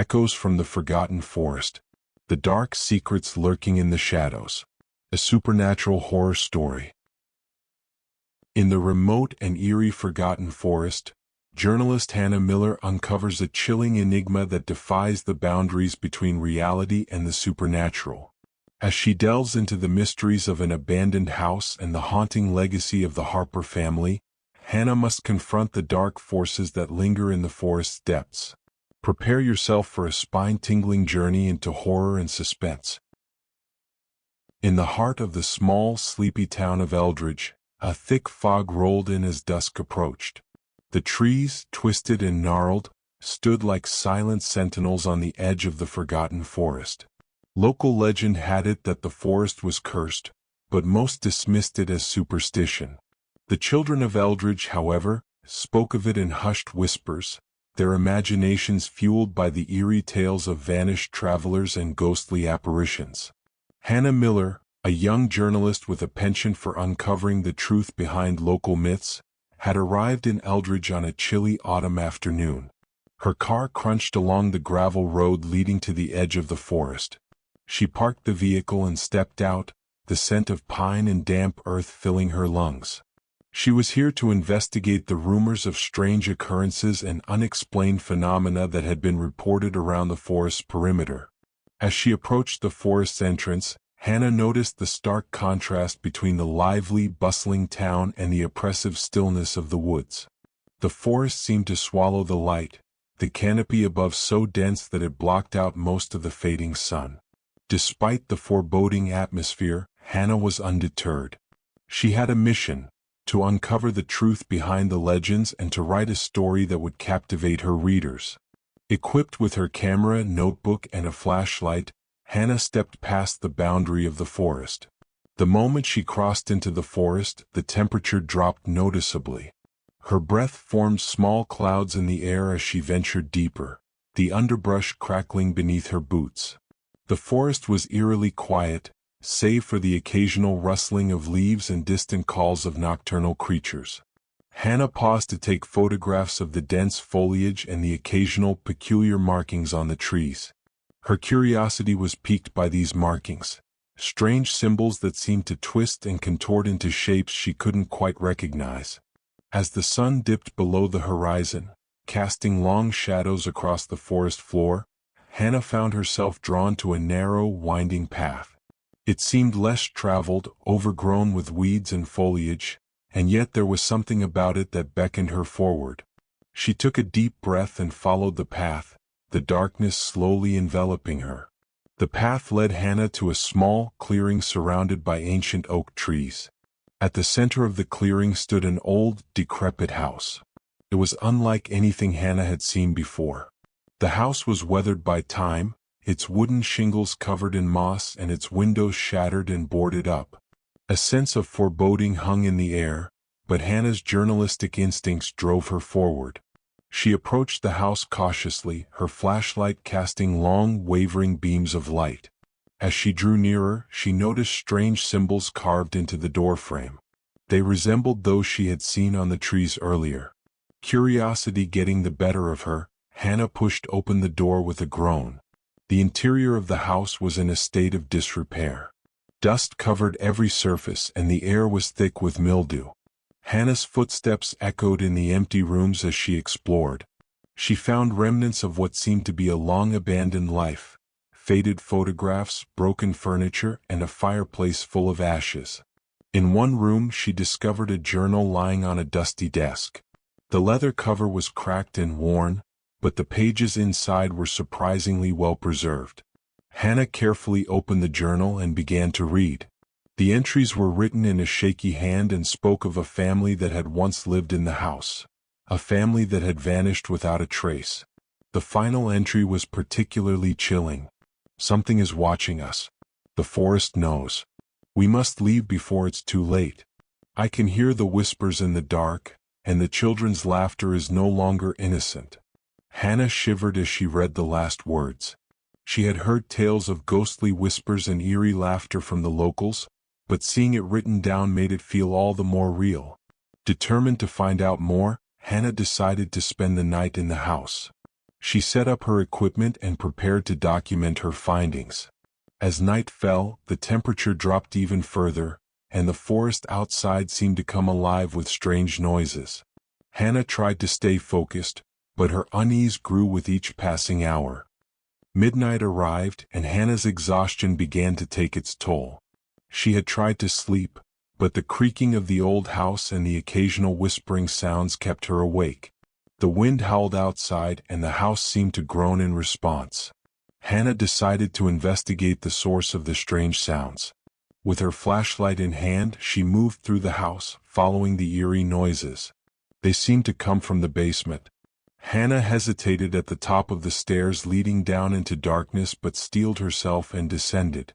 Echoes from the forgotten forest. The dark secrets lurking in the shadows. A supernatural horror story. In the remote and eerie forgotten forest, journalist Hannah Miller uncovers a chilling enigma that defies the boundaries between reality and the supernatural. As she delves into the mysteries of an abandoned house and the haunting legacy of the Harper family, Hannah must confront the dark forces that linger in the forest's depths. Prepare yourself for a spine-tingling journey into horror and suspense. In the heart of the small, sleepy town of Eldridge, a thick fog rolled in as dusk approached. The trees, twisted and gnarled, stood like silent sentinels on the edge of the forgotten forest. Local legend had it that the forest was cursed, but most dismissed it as superstition. The children of Eldridge, however, spoke of it in hushed whispers, their imaginations fueled by the eerie tales of vanished travelers and ghostly apparitions. Hannah Miller, a young journalist with a penchant for uncovering the truth behind local myths, had arrived in Eldridge on a chilly autumn afternoon. Her car crunched along the gravel road leading to the edge of the forest. She parked the vehicle and stepped out, the scent of pine and damp earth filling her lungs. She was here to investigate the rumors of strange occurrences and unexplained phenomena that had been reported around the forest's perimeter. As she approached the forest's entrance, Hannah noticed the stark contrast between the lively, bustling town and the oppressive stillness of the woods. The forest seemed to swallow the light, the canopy above so dense that it blocked out most of the fading sun. Despite the foreboding atmosphere, Hannah was undeterred. She had a mission: to uncover the truth behind the legends and to write a story that would captivate her readers. Equipped with her camera, notebook, and a flashlight, Hannah stepped past the boundary of the forest. The moment she crossed into the forest, the temperature dropped noticeably. Her breath formed small clouds in the air as she ventured deeper, the underbrush crackling beneath her boots. The forest was eerily quiet, save for the occasional rustling of leaves and distant calls of nocturnal creatures. Hannah paused to take photographs of the dense foliage and the occasional peculiar markings on the trees. Her curiosity was piqued by these markings, strange symbols that seemed to twist and contort into shapes she couldn't quite recognize. As the sun dipped below the horizon, casting long shadows across the forest floor, Hannah found herself drawn to a narrow, winding path. It seemed less traveled, overgrown with weeds and foliage, and yet there was something about it that beckoned her forward. She took a deep breath and followed the path, the darkness slowly enveloping her. The path led Hannah to a small clearing surrounded by ancient oak trees. At the center of the clearing stood an old, decrepit house. It was unlike anything Hannah had seen before. The house was weathered by time, its wooden shingles covered in moss and its windows shattered and boarded up. A sense of foreboding hung in the air, but Hannah's journalistic instincts drove her forward. She approached the house cautiously, her flashlight casting long, wavering beams of light. As she drew nearer, she noticed strange symbols carved into the doorframe. They resembled those she had seen on the trees earlier. Curiosity getting the better of her, Hannah pushed open the door with a groan. The interior of the house was in a state of disrepair. Dust covered every surface and the air was thick with mildew. Hannah's footsteps echoed in the empty rooms as she explored. She found remnants of what seemed to be a long-abandoned life: faded photographs, broken furniture, and a fireplace full of ashes. In one room she discovered a journal lying on a dusty desk. The leather cover was cracked and worn, but the pages inside were surprisingly well preserved. Hannah carefully opened the journal and began to read. The entries were written in a shaky hand and spoke of a family that had once lived in the house, a family that had vanished without a trace. The final entry was particularly chilling. "Something is watching us. The forest knows. We must leave before it's too late. I can hear the whispers in the dark, and the children's laughter is no longer innocent." Hannah shivered as she read the last words. She had heard tales of ghostly whispers and eerie laughter from the locals, but seeing it written down made it feel all the more real. Determined to find out more, Hannah decided to spend the night in the house. She set up her equipment and prepared to document her findings. As night fell, the temperature dropped even further, and the forest outside seemed to come alive with strange noises. Hannah tried to stay focused, but her unease grew with each passing hour. Midnight arrived, and Hannah's exhaustion began to take its toll. She had tried to sleep, but the creaking of the old house and the occasional whispering sounds kept her awake. The wind howled outside, and the house seemed to groan in response. Hannah decided to investigate the source of the strange sounds. With her flashlight in hand, she moved through the house, following the eerie noises. They seemed to come from the basement. Hannah hesitated at the top of the stairs leading down into darkness but steeled herself and descended.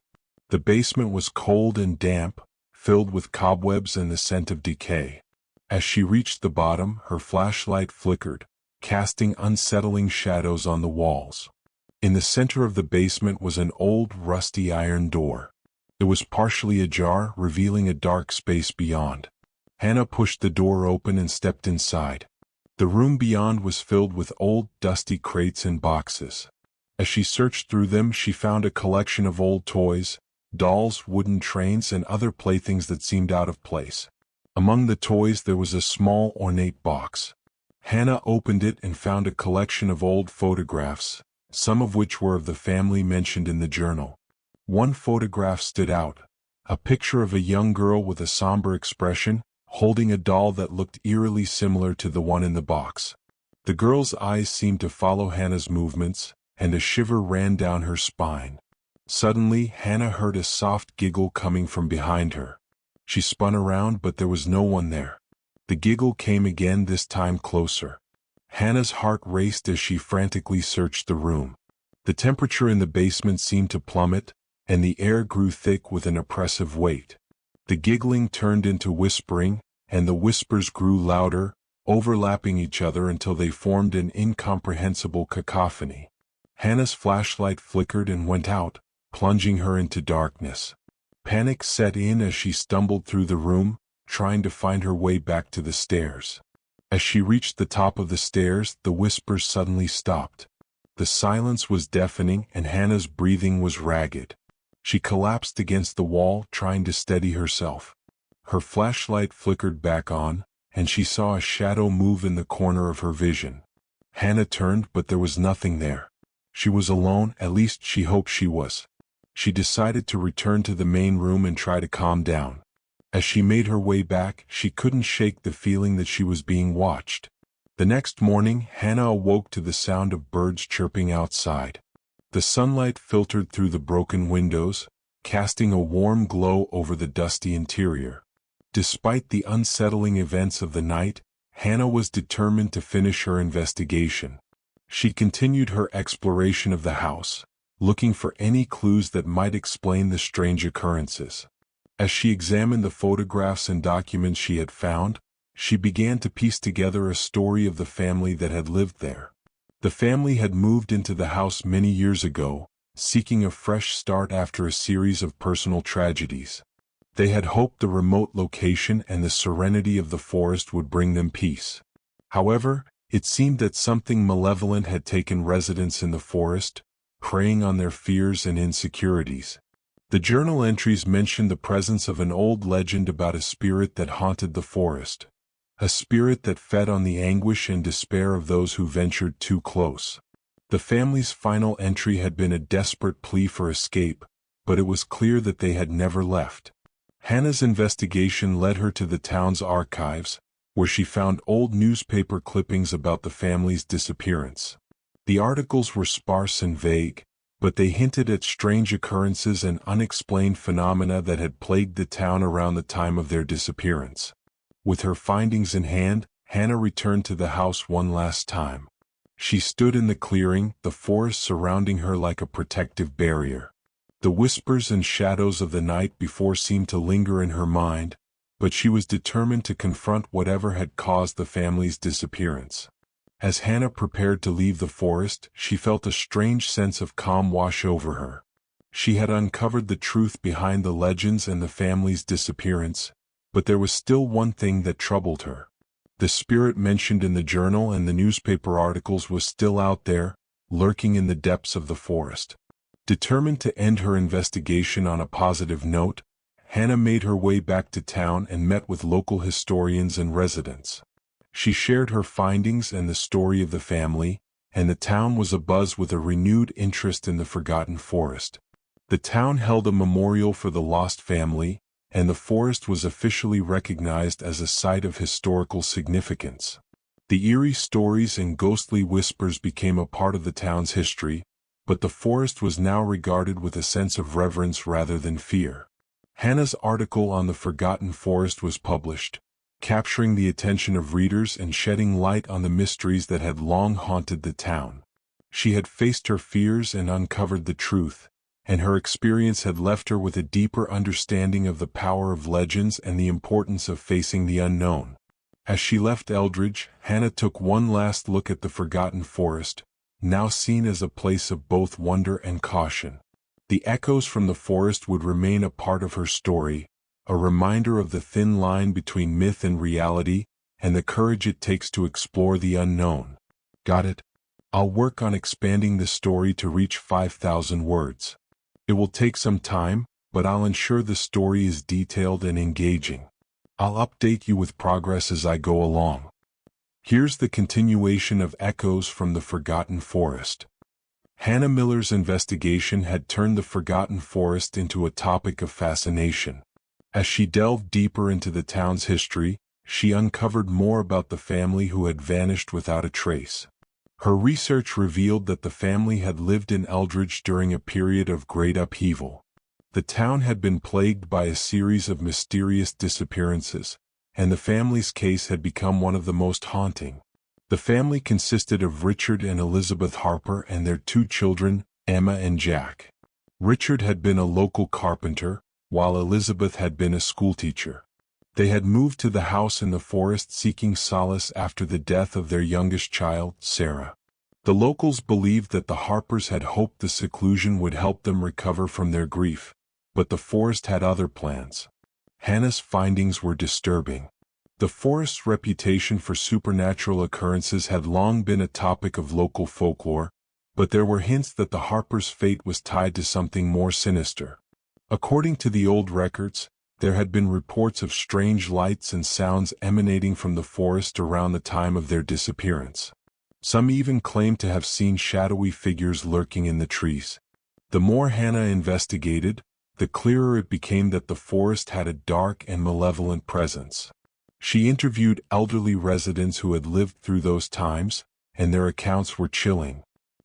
The basement was cold and damp, filled with cobwebs and the scent of decay. As she reached the bottom, her flashlight flickered, casting unsettling shadows on the walls. In the center of the basement was an old, rusty iron door. It was partially ajar, revealing a dark space beyond. Hannah pushed the door open and stepped inside. The room beyond was filled with old, dusty crates and boxes. As she searched through them, she found a collection of old toys, dolls, wooden trains, and other playthings that seemed out of place. Among the toys there was a small, ornate box. Hannah opened it and found a collection of old photographs, some of which were of the family mentioned in the journal. One photograph stood out, a picture of a young girl with a somber expression, holding a doll that looked eerily similar to the one in the box. The girl's eyes seemed to follow Hannah's movements, and a shiver ran down her spine. Suddenly, Hannah heard a soft giggle coming from behind her. She spun around, but there was no one there. The giggle came again, this time closer. Hannah's heart raced as she frantically searched the room. The temperature in the basement seemed to plummet, and the air grew thick with an oppressive weight. The giggling turned into whispering, and the whispers grew louder, overlapping each other until they formed an incomprehensible cacophony. Hannah's flashlight flickered and went out, plunging her into darkness. Panic set in as she stumbled through the room, trying to find her way back to the stairs. As she reached the top of the stairs, the whispers suddenly stopped. The silence was deafening, and Hannah's breathing was ragged. She collapsed against the wall, trying to steady herself. Her flashlight flickered back on, and she saw a shadow move in the corner of her vision. Hannah turned, but there was nothing there. She was alone, at least she hoped she was. She decided to return to the main room and try to calm down. As she made her way back, she couldn't shake the feeling that she was being watched. The next morning, Hannah awoke to the sound of birds chirping outside. The sunlight filtered through the broken windows, casting a warm glow over the dusty interior. Despite the unsettling events of the night, Hannah was determined to finish her investigation. She continued her exploration of the house, looking for any clues that might explain the strange occurrences. As she examined the photographs and documents she had found, she began to piece together a story of the family that had lived there. The family had moved into the house many years ago, seeking a fresh start after a series of personal tragedies. They had hoped the remote location and the serenity of the forest would bring them peace. However, it seemed that something malevolent had taken residence in the forest, preying on their fears and insecurities. The journal entries mentioned the presence of an old legend about a spirit that haunted the forest, a spirit that fed on the anguish and despair of those who ventured too close. The family's final entry had been a desperate plea for escape, but it was clear that they had never left. Hannah's investigation led her to the town's archives, where she found old newspaper clippings about the family's disappearance. The articles were sparse and vague, but they hinted at strange occurrences and unexplained phenomena that had plagued the town around the time of their disappearance. With her findings in hand, Hannah returned to the house one last time. She stood in the clearing, the forest surrounding her like a protective barrier. The whispers and shadows of the night before seemed to linger in her mind, but she was determined to confront whatever had caused the family's disappearance. As Hannah prepared to leave the forest, she felt a strange sense of calm wash over her. She had uncovered the truth behind the legends and the family's disappearance, but there was still one thing that troubled her. The spirit mentioned in the journal and the newspaper articles was still out there, lurking in the depths of the forest. Determined to end her investigation on a positive note, Hannah made her way back to town and met with local historians and residents. She shared her findings and the story of the family, and the town was abuzz with a renewed interest in the forgotten forest. The town held a memorial for the lost family, and the forest was officially recognized as a site of historical significance. The eerie stories and ghostly whispers became a part of the town's history, but the forest was now regarded with a sense of reverence rather than fear. Hannah's article on the forgotten forest was published, capturing the attention of readers and shedding light on the mysteries that had long haunted the town. She had faced her fears and uncovered the truth, and her experience had left her with a deeper understanding of the power of legends and the importance of facing the unknown. As she left Eldridge, Hannah took one last look at the forgotten forest, now seen as a place of both wonder and caution. The echoes from the forest would remain a part of her story, a reminder of the thin line between myth and reality, and the courage it takes to explore the unknown. Got it? I'll work on expanding the story to reach 5,000 words. It will take some time, but I'll ensure the story is detailed and engaging. I'll update you with progress as I go along. Here's the continuation of Echoes from the Forgotten Forest. Hannah Miller's investigation had turned the forgotten forest into a topic of fascination. As she delved deeper into the town's history, she uncovered more about the family who had vanished without a trace. Her research revealed that the family had lived in Eldridge during a period of great upheaval. The town had been plagued by a series of mysterious disappearances, and the family's case had become one of the most haunting. The family consisted of Richard and Elizabeth Harper and their two children, Emma and Jack. Richard had been a local carpenter, while Elizabeth had been a schoolteacher. They had moved to the house in the forest seeking solace after the death of their youngest child, Sarah. The locals believed that the Harpers had hoped the seclusion would help them recover from their grief, but the forest had other plans. Hannah's findings were disturbing. The forest's reputation for supernatural occurrences had long been a topic of local folklore, but there were hints that the Harpers' fate was tied to something more sinister. According to the old records, there had been reports of strange lights and sounds emanating from the forest around the time of their disappearance. Some even claimed to have seen shadowy figures lurking in the trees. The more Hannah investigated, the clearer it became that the forest had a dark and malevolent presence. She interviewed elderly residents who had lived through those times, and their accounts were chilling.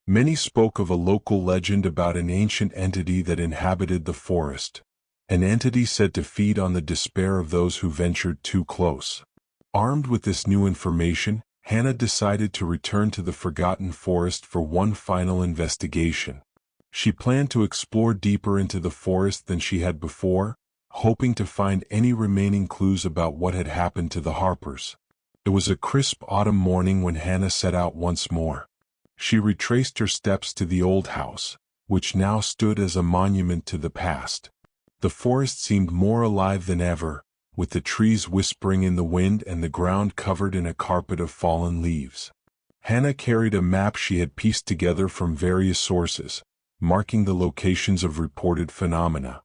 Many spoke of a local legend about an ancient entity that inhabited the forest, an entity said to feed on the despair of those who ventured too close. Armed with this new information, Hannah decided to return to the forgotten forest for one final investigation. She planned to explore deeper into the forest than she had before, hoping to find any remaining clues about what had happened to the Harpers. It was a crisp autumn morning when Hannah set out once more. She retraced her steps to the old house, which now stood as a monument to the past. The forest seemed more alive than ever, with the trees whispering in the wind and the ground covered in a carpet of fallen leaves. Hannah carried a map she had pieced together from various sources, marking the locations of reported phenomena.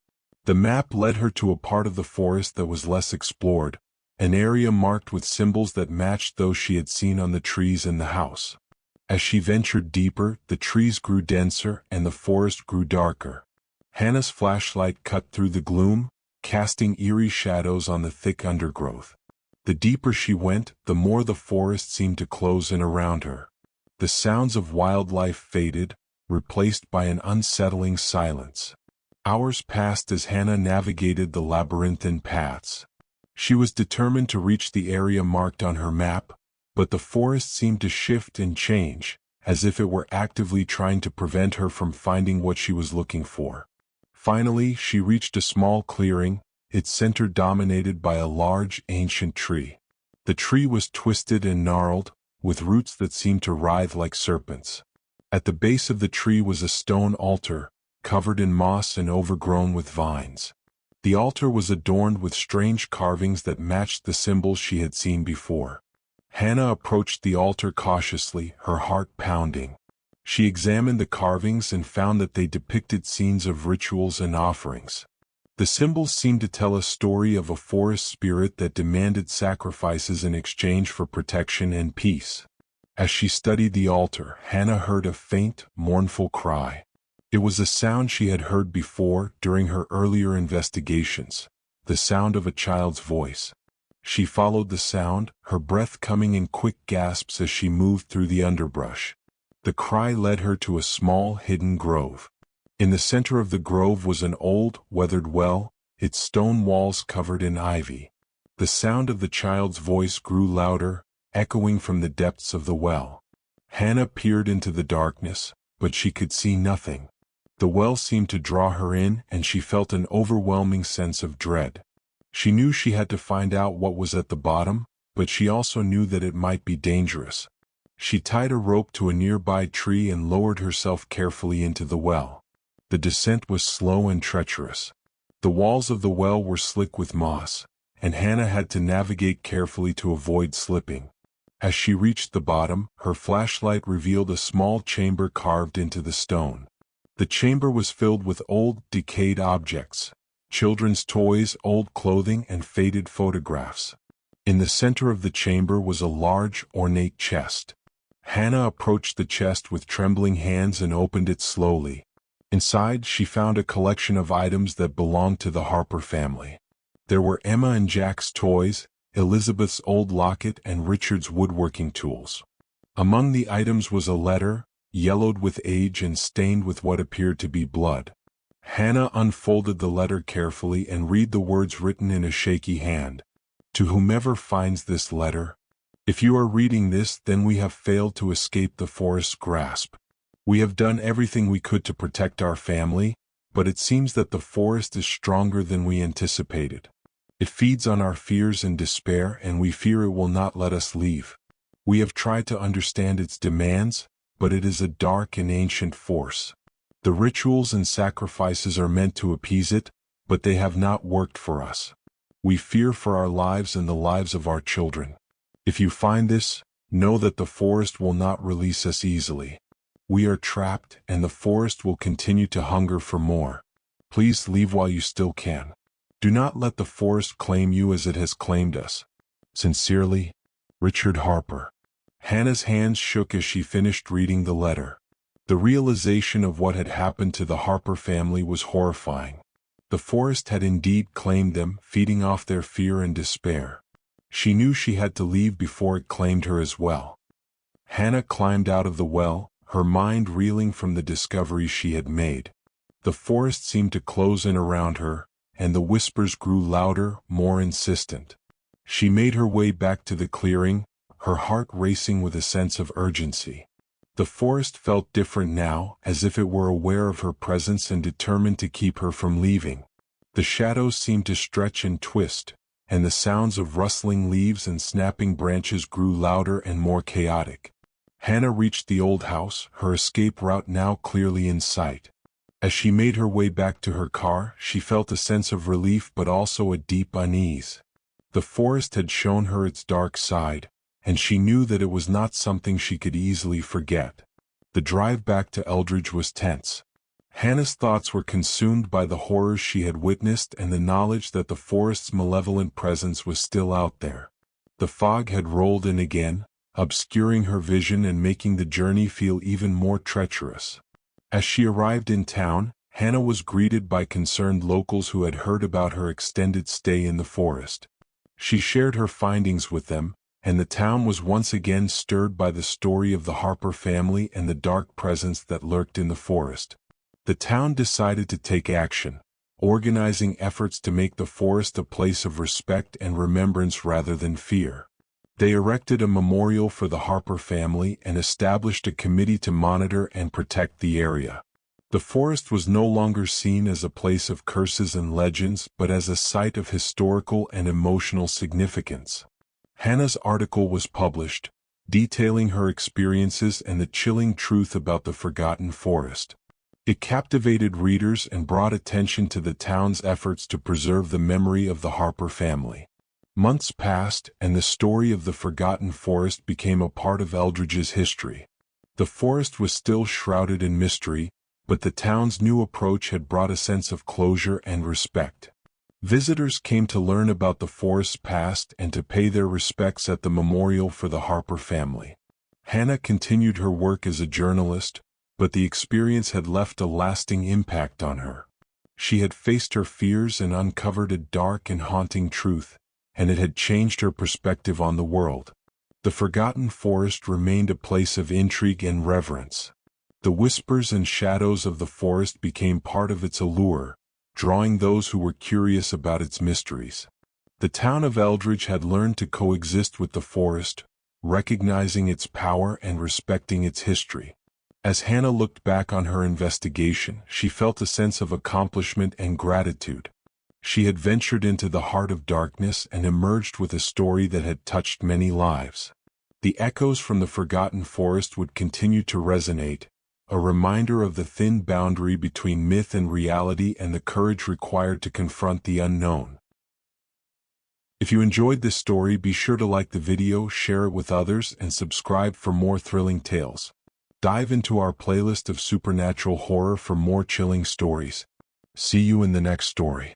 The map led her to a part of the forest that was less explored, an area marked with symbols that matched those she had seen on the trees in the house. As she ventured deeper, the trees grew denser and the forest grew darker. Hannah's flashlight cut through the gloom, casting eerie shadows on the thick undergrowth. The deeper she went, the more the forest seemed to close in around her. The sounds of wildlife faded, replaced by an unsettling silence. Hours passed as Hannah navigated the labyrinthine paths. She was determined to reach the area marked on her map, but the forest seemed to shift and change, as if it were actively trying to prevent her from finding what she was looking for. Finally, she reached a small clearing, its center dominated by a large, ancient tree. The tree was twisted and gnarled, with roots that seemed to writhe like serpents. At the base of the tree was a stone altar, covered in moss and overgrown with vines. The altar was adorned with strange carvings that matched the symbols she had seen before. Hannah approached the altar cautiously, her heart pounding. She examined the carvings and found that they depicted scenes of rituals and offerings. The symbols seemed to tell a story of a forest spirit that demanded sacrifices in exchange for protection and peace. As she studied the altar, Hannah heard a faint, mournful cry. It was a sound she had heard before during her earlier investigations, the sound of a child's voice. She followed the sound, her breath coming in quick gasps as she moved through the underbrush. The cry led her to a small, hidden grove. In the center of the grove was an old, weathered well, its stone walls covered in ivy. The sound of the child's voice grew louder, echoing from the depths of the well. Hannah peered into the darkness, but she could see nothing. The well seemed to draw her in, and she felt an overwhelming sense of dread. She knew she had to find out what was at the bottom, but she also knew that it might be dangerous. She tied a rope to a nearby tree and lowered herself carefully into the well. The descent was slow and treacherous. The walls of the well were slick with moss, and Hannah had to navigate carefully to avoid slipping. As she reached the bottom, her flashlight revealed a small chamber carved into the stone. The chamber was filled with old, decayed objects, children's toys, old clothing, and faded photographs. In the center of the chamber was a large, ornate chest. Hannah approached the chest with trembling hands and opened it slowly. Inside, she found a collection of items that belonged to the Harper family. There were Emma and Jack's toys, Elizabeth's old locket, and Richard's woodworking tools. Among the items was a letter, yellowed with age and stained with what appeared to be blood. Hannah unfolded the letter carefully and read the words written in a shaky hand. To whomever finds this letter, if you are reading this, then we have failed to escape the forest's grasp. We have done everything we could to protect our family, but it seems that the forest is stronger than we anticipated. It feeds on our fears and despair, and we fear it will not let us leave. We have tried to understand its demands, but it is a dark and ancient force. The rituals and sacrifices are meant to appease it, but they have not worked for us. We fear for our lives and the lives of our children. If you find this, know that the forest will not release us easily. We are trapped, and the forest will continue to hunger for more. Please leave while you still can. Do not let the forest claim you as it has claimed us. Sincerely, Richard Harper. Hannah's hands shook as she finished reading the letter. The realization of what had happened to the Harper family was horrifying. The forest had indeed claimed them, feeding off their fear and despair. She knew she had to leave before it claimed her as well. Hannah climbed out of the well, her mind reeling from the discoveries she had made. The forest seemed to close in around her, and the whispers grew louder, more insistent. She made her way back to the clearing, her heart racing with a sense of urgency. The forest felt different now, as if it were aware of her presence and determined to keep her from leaving. The shadows seemed to stretch and twist, and the sounds of rustling leaves and snapping branches grew louder and more chaotic. Hannah reached the old house, her escape route now clearly in sight. As she made her way back to her car, she felt a sense of relief but also a deep unease. The forest had shown her its dark side, and she knew that it was not something she could easily forget. The drive back to Eldridge was tense. Hannah's thoughts were consumed by the horrors she had witnessed and the knowledge that the forest's malevolent presence was still out there. The fog had rolled in again, obscuring her vision and making the journey feel even more treacherous. As she arrived in town, Hannah was greeted by concerned locals who had heard about her extended stay in the forest. She shared her findings with them, and the town was once again stirred by the story of the Harper family and the dark presence that lurked in the forest. The town decided to take action, organizing efforts to make the forest a place of respect and remembrance rather than fear. They erected a memorial for the Harper family and established a committee to monitor and protect the area. The forest was no longer seen as a place of curses and legends, but as a site of historical and emotional significance. Hannah's article was published, detailing her experiences and the chilling truth about the forgotten forest. It captivated readers and brought attention to the town's efforts to preserve the memory of the Harper family. Months passed, and the story of the forgotten forest became a part of Eldridge's history. The forest was still shrouded in mystery, but the town's new approach had brought a sense of closure and respect. Visitors came to learn about the forest's past and to pay their respects at the memorial for the Harper family. Hannah continued her work as a journalist, but the experience had left a lasting impact on her. She had faced her fears and uncovered a dark and haunting truth, and it had changed her perspective on the world. The forgotten forest remained a place of intrigue and reverence. The whispers and shadows of the forest became part of its allure, drawing those who were curious about its mysteries. The town of Eldridge had learned to coexist with the forest, recognizing its power and respecting its history. As Hannah looked back on her investigation, she felt a sense of accomplishment and gratitude. She had ventured into the heart of darkness and emerged with a story that had touched many lives. The echoes from the forgotten forest would continue to resonate, a reminder of the thin boundary between myth and reality and the courage required to confront the unknown. If you enjoyed this story, be sure to like the video, share it with others, and subscribe for more thrilling tales. Dive into our playlist of supernatural horror for more chilling stories. See you in the next story.